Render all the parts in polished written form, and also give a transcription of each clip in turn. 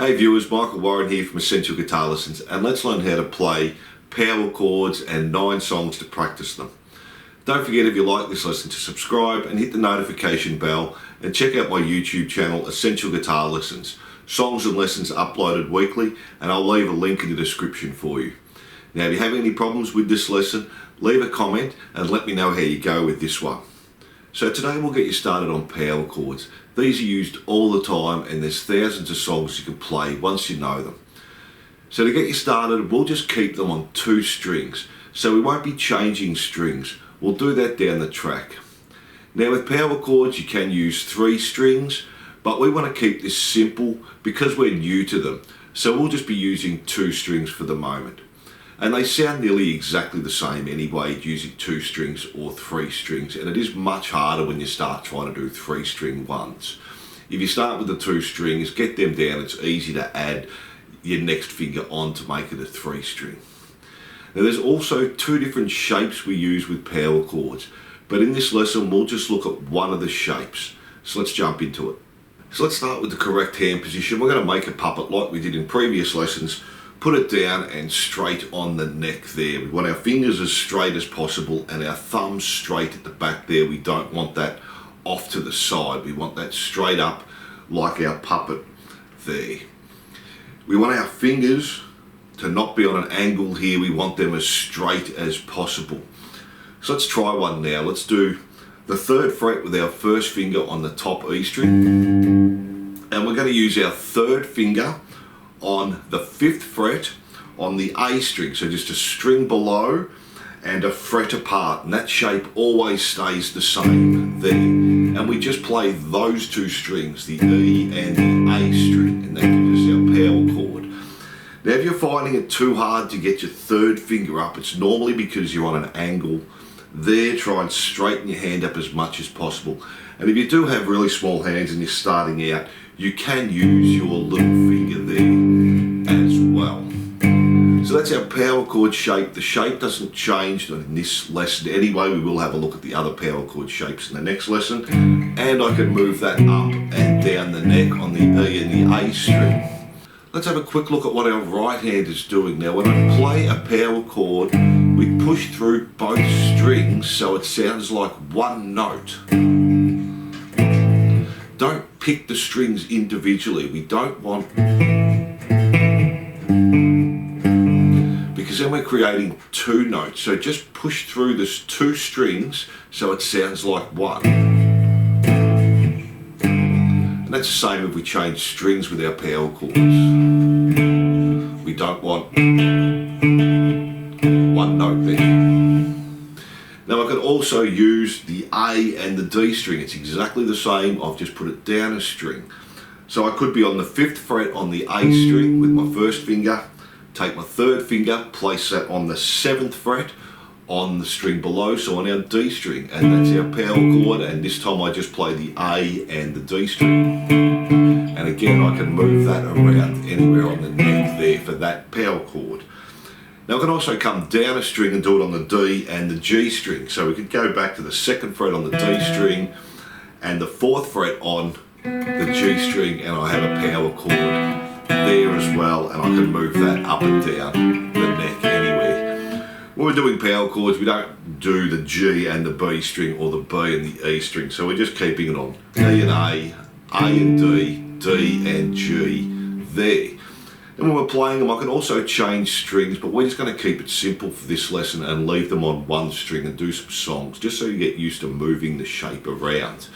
Hey viewers, Michael Warren here from Essential Guitar Lessons, and let's learn how to play power chords and 9 songs to practice them. Don't forget, if you like this lesson, to subscribe and hit the notification bell, and check out my YouTube channel Essential Guitar Lessons. Songs and lessons uploaded weekly, and I'll leave a link in the description for you. Now if you have any problems with this lesson, leave a comment and let me know how you go with this one. So today we'll get you started on power chords. These are used all the time, and there's thousands of songs you can play once you know them. So to get you started, we'll just keep them on 2 strings. So we won't be changing strings. We'll do that down the track. Now with power chords you can use 3 strings, but we want to keep this simple because we're new to them. So we'll just be using 2 strings for the moment. And they sound nearly exactly the same anyway, using 2 strings or 3 strings, and it is much harder when you start trying to do 3-string ones. If you start with the 2 strings, get them down, it's easy to add your next finger on to make it a 3-string. Now there's also 2 different shapes we use with power chords, but in this lesson we'll just look at one of the shapes. So let's jump into it. So let's start with the correct hand position. We're going to make a puppet like we did in previous lessons. Put it down and straight on the neck there. We want our fingers as straight as possible and our thumbs straight at the back there. We don't want that off to the side. We want that straight up like our puppet there. We want our fingers to not be on an angle here. We want them as straight as possible. So let's try one now. Let's do the 3rd fret with our first finger on the top E string. And we're going to use our 3rd finger on the 5th fret on the A string, so just a string below and a fret apart, and that shape always stays the same there. And we just play those 2 strings, the E and the A string, and that gives us our power chord. Now if you're finding it too hard to get your 3rd finger up, it's normally because you're on an angle there. Try and straighten your hand up as much as possible. And if you do have really small hands and you're starting out, you can use your little finger there as well. So that's our power chord shape. The shape doesn't change in this lesson anyway. We will have a look at the other power chord shapes in the next lesson. And I can move that up and down the neck on the E and the A string. Let's have a quick look at what our right hand is doing now. When I play a power chord, we push through both strings so it sounds like one note. Don't pick the strings individually. We don't want, because then we're creating 2 notes. So just push through this 2 strings so it sounds like one. And that's the same if we change strings with our power chords. We don't want one note there. Now I can also use the A and the D string. It's exactly the same. I've just put it down a string. So I could be on the 5th fret on the A string with my first finger, take my 3rd finger, place that on the 7th fret on the string below, so on our D string, and that's our power chord. And this time I just play the A and the D string. And again I can move that around anywhere on the neck there for that power chord. Now I can also come down a string and do it on the D and the G string. So we could go back to the 2nd fret on the D string and the 4th fret on the G string, and I have a power chord there as well, and I can move that up and down the neck anywhere. When we're doing power chords, we don't do the G and the B string or the B and the E string, so we're just keeping it on E and A and D, D and G there. And when we're playing them, I can also change strings, but we're just going to keep it simple for this lesson and leave them on 1 string and do some songs, just so you get used to moving the shape around.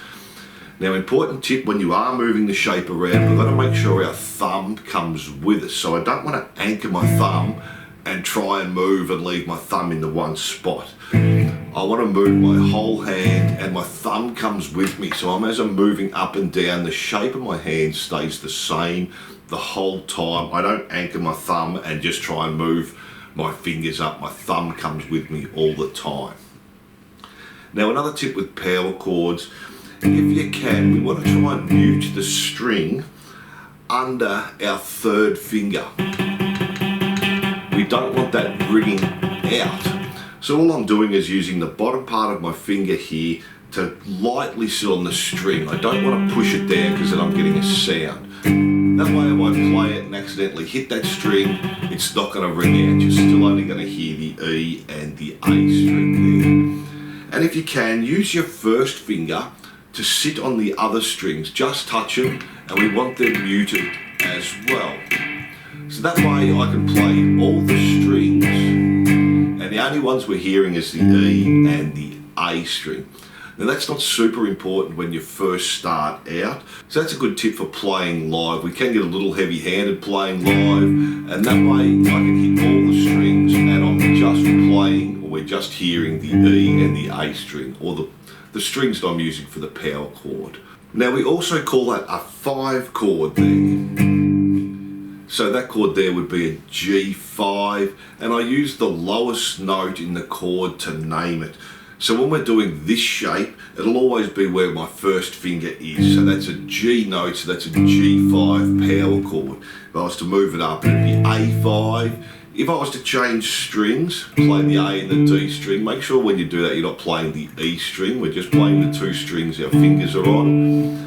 Now, important tip, when you are moving the shape around, we've got to make sure our thumb comes with us. So I don't want to anchor my thumb and try and move and leave my thumb in the one spot. I want to move my whole hand and my thumb comes with me. So as I'm moving up and down, the shape of my hand stays the same the whole time. I don't anchor my thumb and just try and move my fingers up. My thumb comes with me all the time. Now another tip with power chords, if you can, we want to try and mute the string under our 3rd finger. We don't want that ringing out. So all I'm doing is using the bottom part of my finger here to lightly sit on the string. I don't want to push it down because then I'm getting a sound. That way if I play it and accidentally hit that string, it's not going to ring out. You're still only going to hear the E and the A string there. And if you can, use your first finger to sit on the other strings. Just touch them, and we want them muted as well. So that way I can play all the strings, and the only ones we're hearing is the E and the A string. Now that's not super important when you first start out, so that's a good tip for playing live. We can get a little heavy-handed playing live, and that way I can hit all the strings and I'm just playing, or we're just hearing the E and the A string, or the strings that I'm using for the power chord. Now we also call that a 5 chord there. So that chord there would be a G5, and I use the lowest note in the chord to name it. So when we're doing this shape, it'll always be where my first finger is. So that's a G note, so that's a G5 power chord. If I was to move it up, it'd be A5. If I was to change strings, play the A and the D string, make sure when you do that you're not playing the E string, we're just playing the 2 strings our fingers are on.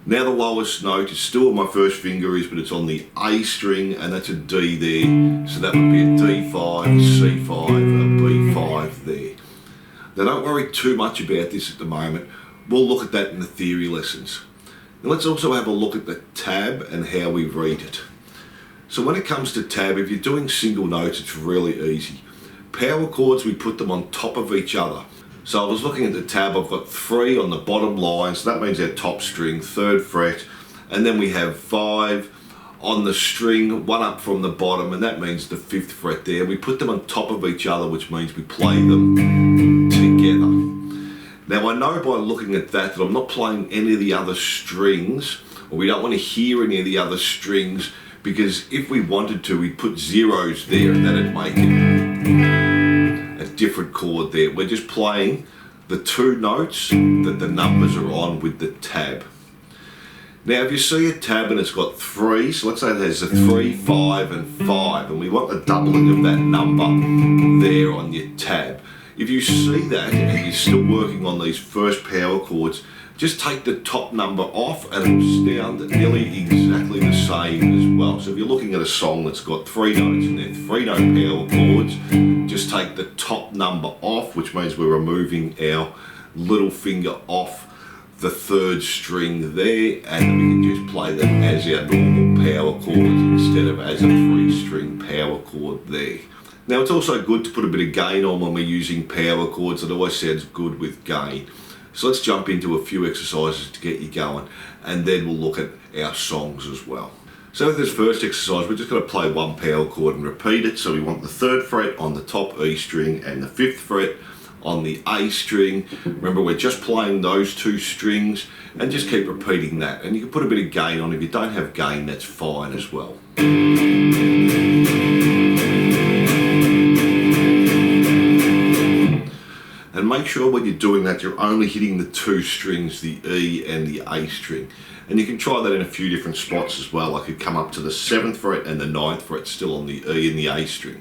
Now the lowest note is still where my first finger is, but it's on the A string, and that's a D there. So that would be a D5, a C5, a B5 there. Now don't worry too much about this at the moment. We'll look at that in the theory lessons. Now let's also have a look at the tab and how we read it. So when it comes to tab, if you're doing single notes, it's really easy. Power chords, we put them on top of each other. So I was looking at the tab, I've got 3 on the bottom line, so that means our top string, 3rd fret, and then we have 5 on the string, 1 up from the bottom, and that means the 5th fret there. We put them on top of each other, which means we play them together. Now I know by looking at that I'm not playing any of the other strings, or we don't want to hear any of the other strings, because if we wanted to, we'd put zeros there and that'd make it a different chord there. We're just playing the 2 notes that the numbers are on with the tab. Now if you see a tab and it's got 3, so let's say it has a 3, 5 and 5, and we want a doubling of that number there on your tab. If you see that and you're still working on these first power chords, just take the top number off and it'll sound nearly exactly the same as well. So if you're looking at a song that's got 3 notes in there, 3 note power chords, just take the top number off, which means we're removing our little finger off the 3rd string there, and then we can just play them as our normal power chords instead of as a 3-string power chord there. Now it's also good to put a bit of gain on when we're using power chords. It always sounds good with gain. So let's jump into a few exercises to get you going, and then we'll look at our songs as well. So with this first exercise, we're just going to play 1 power chord and repeat it. So we want the 3rd fret on the top E string and the 5th fret on the A string. Remember, we're just playing those 2 strings, and just keep repeating that. And you can put a bit of gain on. If you don't have gain, that's fine as well. And make sure when you're doing that, you're only hitting the 2 strings, the E and the A string. And you can try that in a few different spots as well. I could come up to the 7th fret and the 9th fret still on the E and the A string.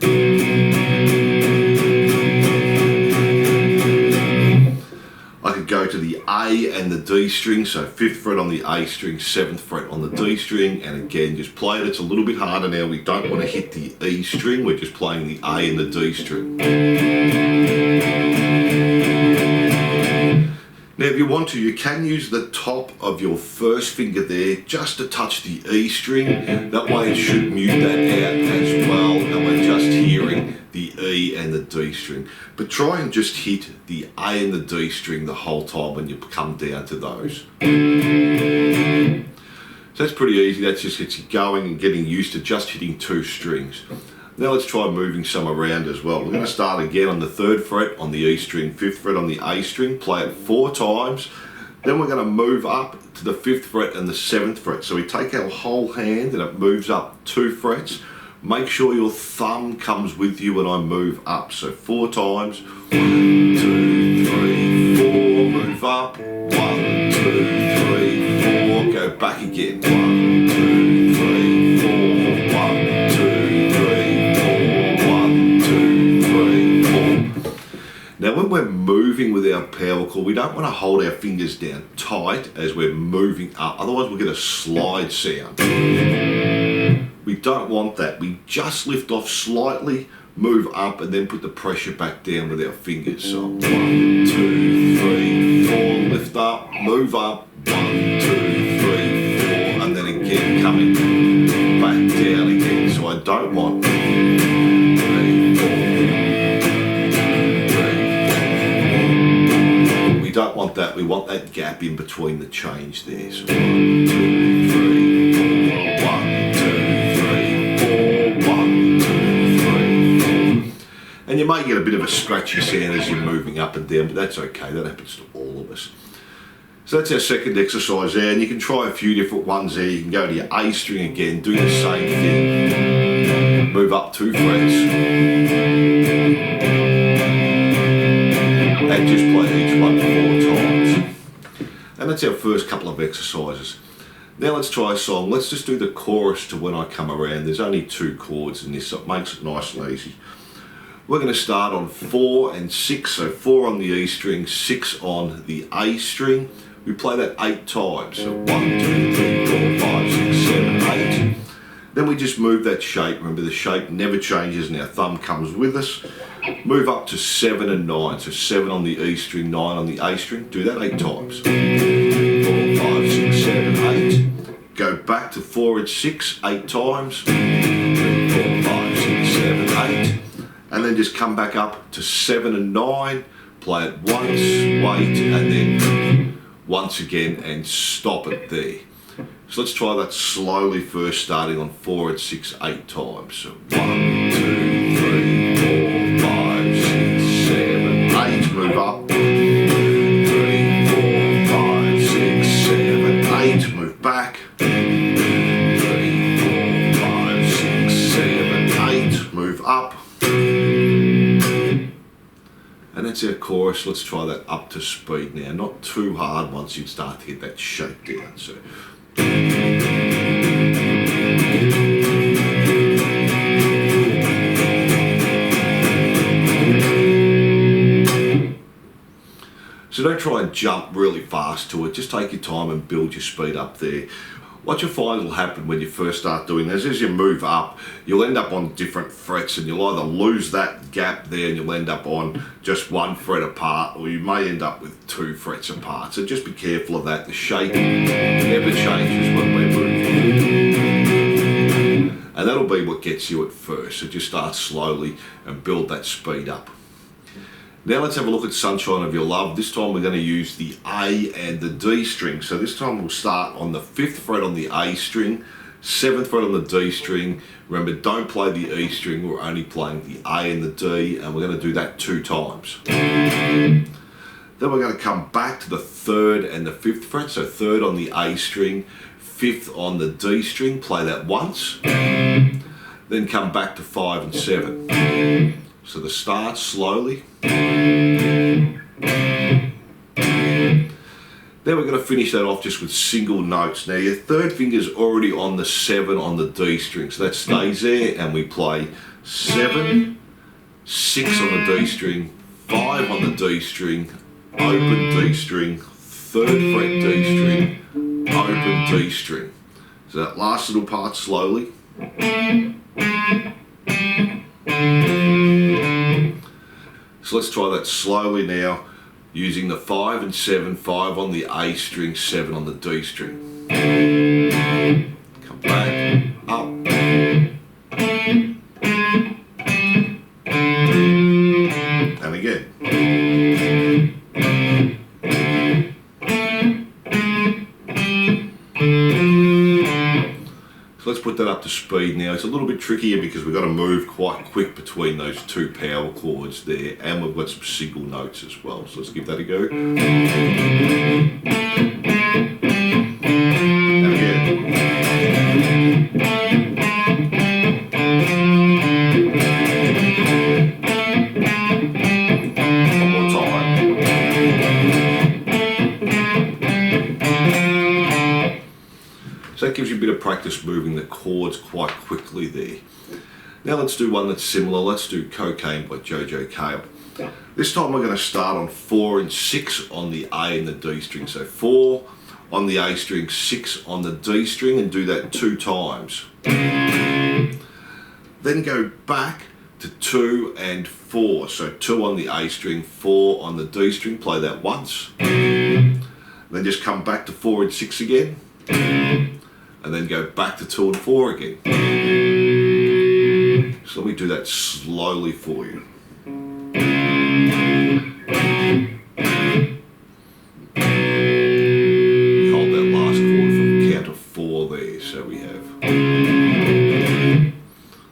I could go to the A and the D string, so 5th fret on the A string, 7th fret on the D string, and again just play it. It's a little bit harder now. We don't want to hit the E string, we're just playing the A and the D string. Now if you want to, you can use the top of your first finger there just to touch the E string. That way it should mute that out as well, and we're just hearing the E and the D string. But try and just hit the A and the D string the whole time when you come down to those. So that's pretty easy. That just gets you going and getting used to just hitting 2 strings. Now let's try moving some around as well. We're going to start again on the 3rd fret on the E string, 5th fret on the A string, play it 4 times. Then we're going to move up to the 5th fret and the 7th fret. So we take our whole hand and it moves up 2 frets. Make sure your thumb comes with you when I move up. So 4 times. 1, 2, 3, 4. Move up. 1, 2, 3, 4. Go back again. 1, 2, 3, 4. 1, 2, 3, 4. 1, 2, 3, 4. Now when we're moving with our our power chord, we don't want to hold our fingers down tight as we're moving up, otherwise we'll get a slide sound. We don't want that. We just lift off slightly, move up, and then put the pressure back down with our fingers. So 1, 2, 3, 4, lift up, move up, 1, 2, 3, 4, and then again coming back down again. So I don't want 3, 4, 3, 4. We don't want that. We want that gap in between the change there. So 1, 2, 3, 4, 1, 2, 3, 4, 1, 2, 3, 4. And you may get a bit of a scratchy sound as you're moving up and down, but that's okay. That happens to all of us. So that's our second exercise there, and you can try a few different ones there. You can go to your A string again, do the same thing. Move up 2 frets. And just play each one 4 times. And that's our first couple of exercises. Now let's try a song. Let's just do the chorus to When I Come Around. There's only 2 chords in this, so it makes it nice and easy. We're going to start on 4 and 6, so 4 on the E string, 6 on the A string. We play that 8 times, so 1, 2, 3, 4, 5, 6, 7, 8. Then we just move that shape. Remember, the shape never changes and our thumb comes with us. Move up to 7 and 9, so 7 on the E string, 9 on the A string. Do that 8 times. 4, 5, 6, 7, 8. Go back to 4 and 6, 8 times. 3, 4, 5, 6, 7, 8. And then just come back up to 7 and 9, play it once, wait, and then once again and stop it there. So let's try that slowly first, starting on 4 and 6, 8 times. So 1, 2, 3, 4, 5, 6, 7, 8, move up. 3, 4, 5, 6, 7, 8, move back. 3, 4, 5, 6, 7, 8, move up. And that's our chorus. Let's try that up to speed now. Not too hard once you start to get that shape down. So don't try and jump really fast to it. Just take your time and build your speed up there. What you'll find will happen when you first start doing this, as you move up, you'll end up on different frets, and you'll either lose that gap there and you'll end up on just 1 fret apart, or you may end up with 2 frets apart. So just be careful of that. The shape never changes when we're moving. And that'll be what gets you at first. So just start slowly and build that speed up. Now let's have a look at Sunshine of Your Love. This time we're going to use the A and the D string. So this time we'll start on the 5th fret on the A string, 7th fret on the D string. Remember, don't play the E string, we're only playing the A and the D, and we're going to do that 2 times. Then we're going to come back to the 3rd and the 5th fret, so 3rd on the A string, 5th on the D string, play that once. Then come back to 5 and 7. So the start slowly. Then we're going to finish that off just with single notes. Now your 3rd finger's already on the 7 on the D string, so that stays there, and we play 7, 6 on the D string, 5 on the D string, open D string, 3rd fret D string, open D string. So that last little part slowly. So let's try that slowly now, using the 5 and 7, 5 on the A string, 7 on the D string. Come back, up. And again. So let's put that up to speed now. It's a little bit trickier because we've got to move quite quick between those 2 power chords there, and we've got some single notes as well. So let's give that a go. And again. One more time. So that gives you a bit of practice moving the chords quite quickly there. Now let's do one that's similar. Let's do Cocaine by Jojo Cale. This time we're going to start on 4 and 6 on the A and the D string. So 4 on the A string, 6 on the D string, and do that 2 times. Then go back to 2 and 4. So 2 on the A string, 4 on the D string, play that once. Then just come back to 4 and 6 again. And then go back to 2 and 4 again. So let me do that slowly for you. Hold that last chord from count of 4 there. So we have 2,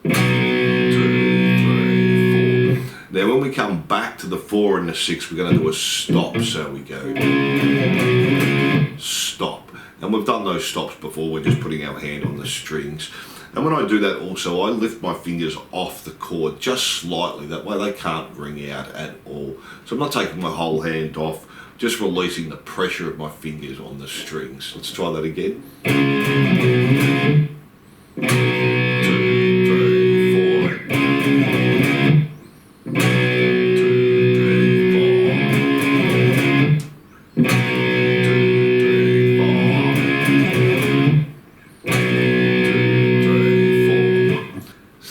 3, 4. Now when we come back to the 4 and the 6, we're going to do a stop. So we go stop. And we've done those stops before, we're just putting our hand on the strings. And when I do that also, I lift my fingers off the chord just slightly, that way they can't ring out at all. So I'm not taking my whole hand off, just releasing the pressure of my fingers on the strings. Let's try that again. 2, 3, 4. 2, 3, 4.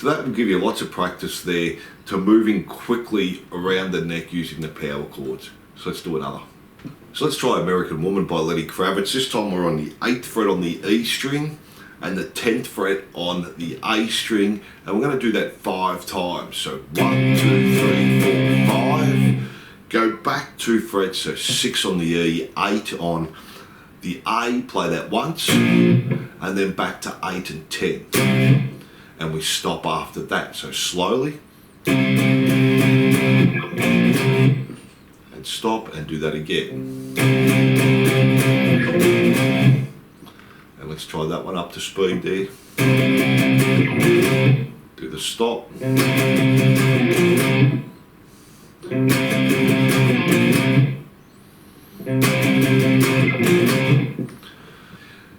That will give you lots of practice there to moving quickly around the neck using the power chords. So let's do another. So let's try American Woman by Lenny Kravitz. This time we're on the 8th fret on the E string and the 10th fret on the A string, and we're going to do that 5 times. So 1, 2, 3, 4, 5. Go back 2 frets, so 6 on the E, 8 on the A, play that once, and then back to 8 and 10. And we stop after that, so slowly, and stop and do that again. And let's try that one up to speed there. Do the stop.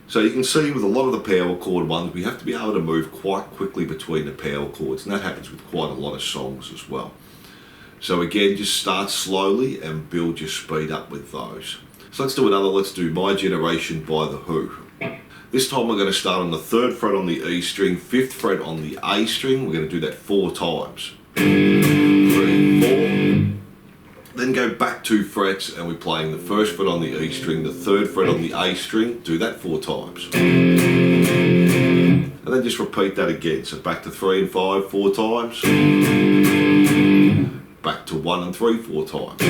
So you can see with a lot of the power chord ones, we have to be able to move quite quickly between the power chords, and that happens with quite a lot of songs as well. So again, just start slowly and build your speed up with those. So let's do another. Let's do My Generation by The Who. This time we're going to start on the 3rd fret on the E string, 5th fret on the A string. We're going to do that 4 times. 3, 4. Then go back 2 frets and we're playing the 1st fret on the E string, the 3rd fret on the A string, do that 4 times. And then just repeat that again. So back to 3 and 5, 4 times. Back to 1 and 3, 4 times.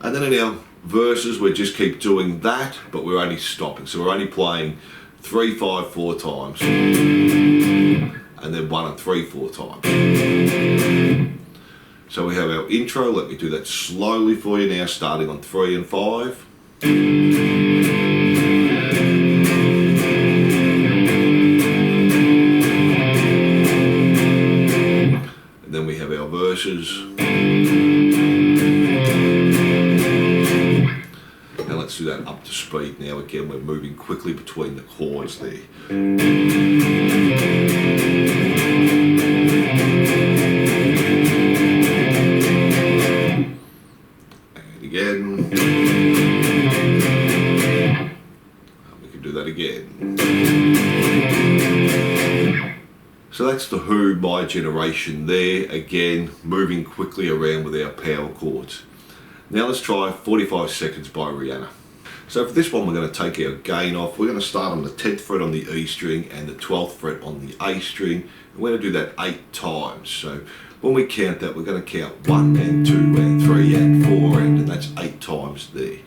And then in our verses, we just keep doing that, but we're only stopping. So we're only playing 3, 5, 4 times. And then 1 and 3, 4 times. So we have our intro. Let me do that slowly for you now, starting on 3 and 5. And then we have our verses. Now let's do that up to speed now. Again, we're moving quickly between the chords there. Again. We can do that again. So that's The Who, My Generation there. Again, moving quickly around with our power chords. Now let's try 45 Seconds by Rihanna. So for this one, we're going to take our gain off. We're going to start on the 10th fret on the E string and the 12th fret on the A string. And we're going to do that 8 times. So when we count that, we're going to count 1 and 2 and 3 and 4 and that's 8 times there.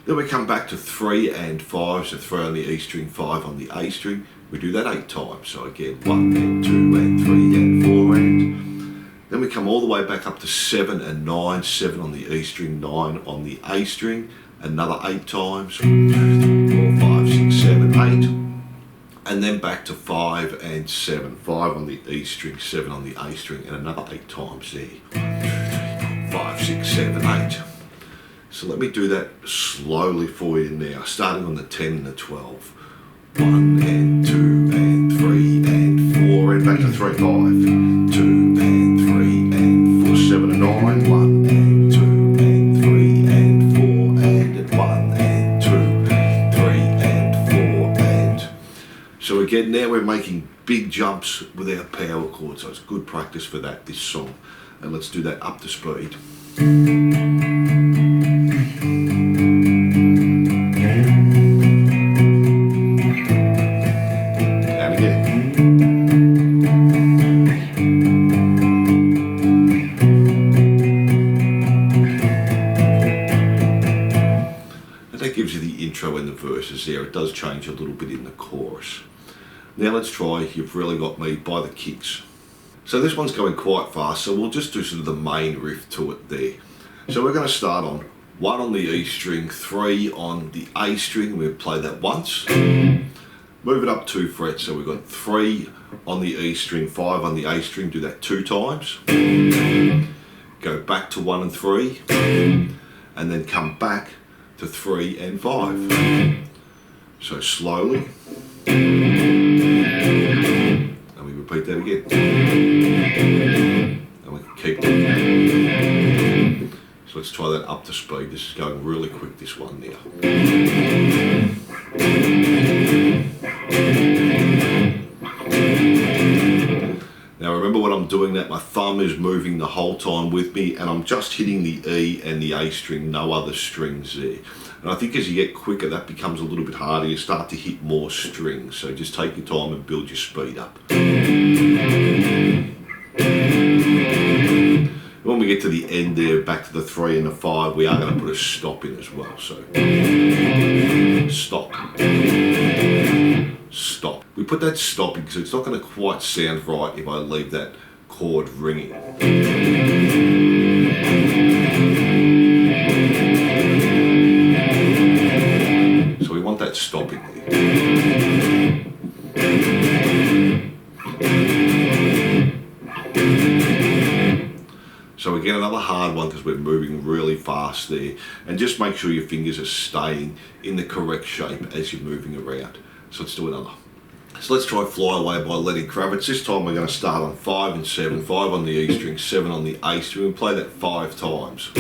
Then we come back to 3 and 5, so 3 on the E string, 5 on the A string. We do that 8 times. So again, 1 and 2 and 3 and 4 and. Then we come all the way back up to 7 and 9, 7 on the E string, 9 on the A string, another 8 times. 1, 2, 3, 4, 5, 6, 7, 8. And then back to 5 and 7, 5 on the E string, 7 on the A string, and another 8 times there. 1, 2, 3, 4, 5, 6, 7, 8. So let me do that slowly for you now, starting on the 10 and the 12. 1 and 2 and 3 and 4 and back to 3, 5, 2 and 3 So again, now we're making big jumps with our power chord, so it's good practice for that, this song. And let's do that up to speed. And again. And that gives you the intro and the verses there. It does change a little bit in the chorus. Now let's try You've Really Got Me by the Kicks. So this one's going quite fast, so we'll just do sort of the main riff to it there. So we're going to start on 1 on the E string, 3 on the A string, we'll play that once. Move it up 2 frets, so we've got 3 on the E string, 5 on the A string, do that 2 times. Go back to 1 and 3, and then come back to 3 and 5. So slowly. And we repeat that again. And we can keep doing. So let's try that up to speed. This is going really quick, this one now. Now remember when I'm doing that, my thumb is moving the whole time with me, and I'm just hitting the E and the A string, no other strings there. And I think as you get quicker, that becomes a little bit harder. You start to hit more strings, so just take your time and build your speed up. When we get to the end there, back to the 3 and the 5, we are going to put a stop in as well. So stop. Stop. We put that stop in because it's not going to quite sound right if I leave that chord ringing. So we want that stopping there. So again, another hard one because we're moving really fast there. And just make sure your fingers are staying in the correct shape as you're moving around. So let's do another. So let's try Fly Away by Lenny Kravitz. This time we're going to start on 5 and 7, 5 on the E string, 7 on the A string, and play that 5 times.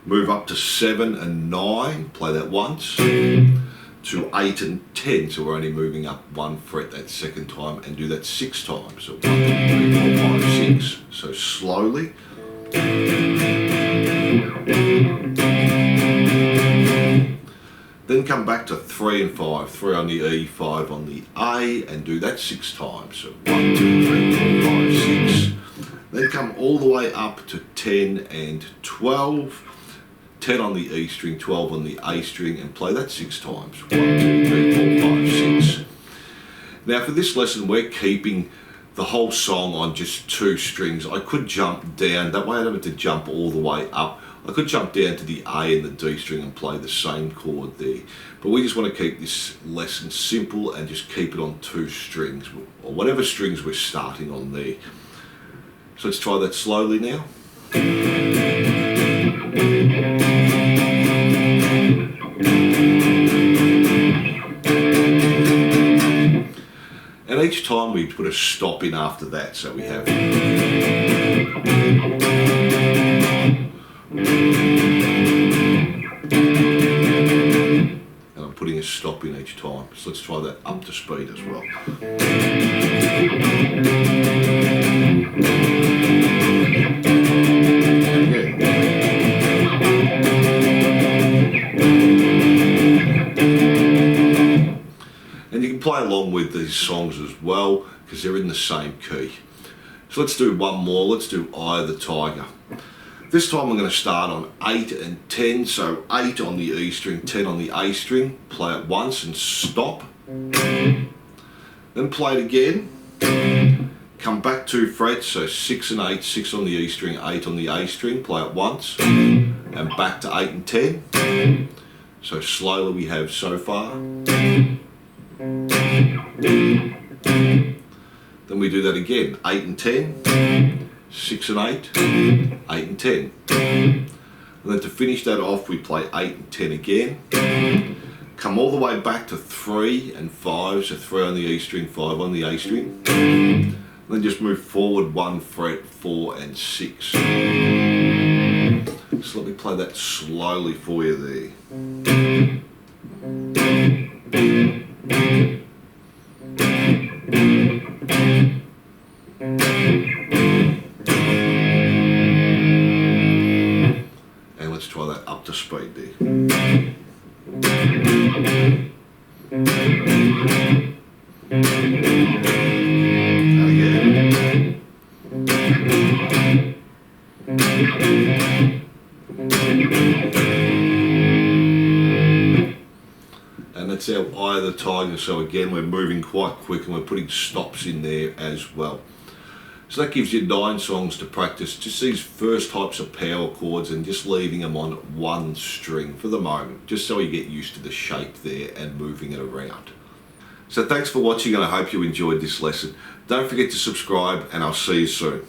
Move up to 7 and 9, play that once. To 8 and 10, so we're only moving up 1 fret that second time, and do that 6 times. So 1, 2, 3, 4, 5, 6. So slowly. Then come back to 3 and 5, 3 on the E, 5 on the A, and do that 6 times. So 1, 2, 3, 4, 5, 6. Then come all the way up to 10 and 12. 10 on the E string, 12 on the A string, and play that 6 times. 1, 2, 3, 4, 5, 6. Now for this lesson, we're keeping the whole song on just 2 strings. I could jump down, that way I don't have to jump all the way up. I could jump down to the A and the D string and play the same chord there. But we just want to keep this lesson simple and just keep it on 2 strings, or whatever strings we're starting on there. So let's try that slowly now. And each time we put a stop in after that, so we have. And I'm putting a stop in each time. So let's try that up to speed as well. And you can play along with these songs as well because they're in the same key. So let's do one more. Let's do Eye of the Tiger. This time we're going to start on 8 and 10. So 8 on the E string, 10 on the A string. Play it once and stop. Then play it again. Come back 2 frets, so 6 and 8, 6 on the E string, 8 on the A string. Play it once. And back to 8 and 10. So slowly we have so far. Then we do that again, 8 and 10, 6 and 8, 8 and 10. And then to finish that off, we play 8 and 10 again. Come all the way back to 3 and 5, so 3 on the E string, 5 on the A string. And then just move forward 1 fret, 4 and 6. So let me play that slowly for you there. And that's our Eye of the Tiger. So again, we're moving quite quick and we're putting stops in there as well. So that gives you 9 songs to practice, just these first types of power chords, and just leaving them on one string for the moment, just so you get used to the shape there and moving it around. So thanks for watching, and I hope you enjoyed this lesson. Don't forget to subscribe, and I'll see you soon.